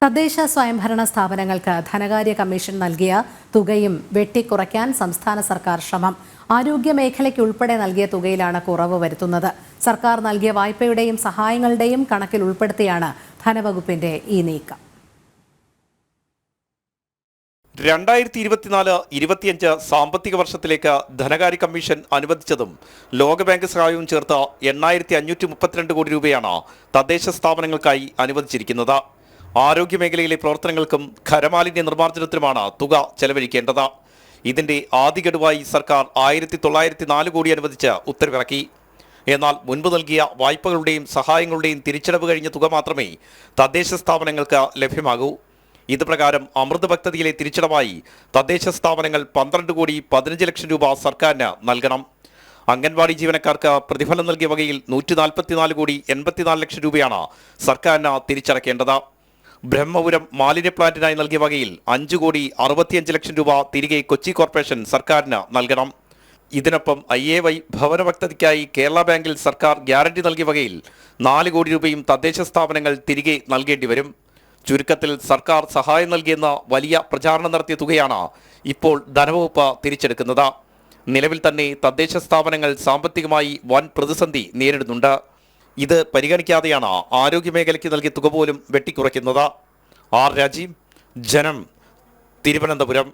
തദ്ദേശ സ്വയംഭരണ സ്ഥാപനങ്ങൾക്ക് ധനകാര്യ കമ്മീഷൻ നൽകിയ തുകയും വെട്ടിക്കുറയ്ക്കാൻ സംസ്ഥാന സർക്കാർ ശ്രമം. ആരോഗ്യ മേഖലയ്ക്കുൾപ്പെടെ നൽകിയ തുകയിലാണ് കുറവ് വരുത്തുന്നത്. സർക്കാർ നൽകിയ വായ്പയുടെയും സഹായങ്ങളുടെയും കണക്കിൽ ഉൾപ്പെടുത്തിയാണ് ധനവകുപ്പിന്റെ ഈ നീക്കം. 2024-25 സാമ്പത്തിക വർഷത്തിലേക്ക് ധനകാര്യ കമ്മീഷൻ അനുവദിച്ചതും ലോകബാങ്ക് സഹായവും ചേർത്ത് 8,532 കോടി രൂപയാണ് തദ്ദേശ സ്ഥാപനങ്ങൾക്കായി അനുവദിച്ചിരിക്കുന്നത്. ആരോഗ്യ മേഖലയിലെ പ്രവർത്തനങ്ങൾക്കും ഖരമാലിന്യ നിർമ്മാർജ്ജനത്തിനുമാണ് തുക ചെലവഴിക്കേണ്ടത്. ഇതിന്റെ ആദ്യ ഗഡുവായി സർക്കാർ 1,904 കോടി അനുവദിച്ച് ഉത്തരവിറക്കി. എന്നാൽ മുൻപ് നൽകിയ വായ്പകളുടെയും സഹായങ്ങളുടെയും തിരിച്ചടവ് കഴിഞ്ഞ തുക മാത്രമേ തദ്ദേശ സ്ഥാപനങ്ങൾക്ക് ലഭ്യമാകൂ. ഇത് പ്രകാരം അമൃത് പദ്ധതിയിലെ തിരിച്ചടവായി തദ്ദേശ സ്ഥാപനങ്ങൾ 12 കോടി 15 ലക്ഷം രൂപ സർക്കാരിന് നൽകണം. അംഗൻവാടി ജീവനക്കാർക്ക് പ്രതിഫലം നൽകിയ വകയിൽ 144 കോടി 84 ലക്ഷം രൂപയാണ് സർക്കാരിന് തിരിച്ചടക്കേണ്ടത്. ബ്രഹ്മപുരം മാലിന്യ പ്ലാന്റിനായി നൽകിയ വകയിൽ 5 കോടി 65 ലക്ഷം രൂപ തിരികെ കൊച്ചി കോർപ്പറേഷൻ സർക്കാരിന് നൽകണം. ഇതിനൊപ്പം IAY ഭവന പദ്ധതിക്കായി കേരള ബാങ്കിൽ സർക്കാർ ഗ്യാരണ്ടി നൽകിയ വകയിൽ 4 കോടി രൂപയും തദ്ദേശ സ്ഥാപനങ്ങൾ തിരികെ നൽകേണ്ടി വരും. ചുരുക്കത്തിൽ സർക്കാർ സഹായം നൽകിയെന്ന വലിയ പ്രചാരണം നടത്തിയ തുകയാണ് ഇപ്പോൾ ധനവകുപ്പ് തിരിച്ചെടുക്കുന്നത്. നിലവിൽ തന്നെ തദ്ദേശ സ്ഥാപനങ്ങൾ സാമ്പത്തികമായി വൻ പ്രതിസന്ധി നേരിടുന്നുണ്ട്. ഇത് പരിഗണിക്കാതെയാണ് ആരോഗ്യമേഖലയ്ക്ക് നൽകിയ തുക പോലും വെട്ടിക്കുറയ്ക്കുന്നത്. ആർ രാജീവ്, ജനം, തിരുവനന്തപുരം.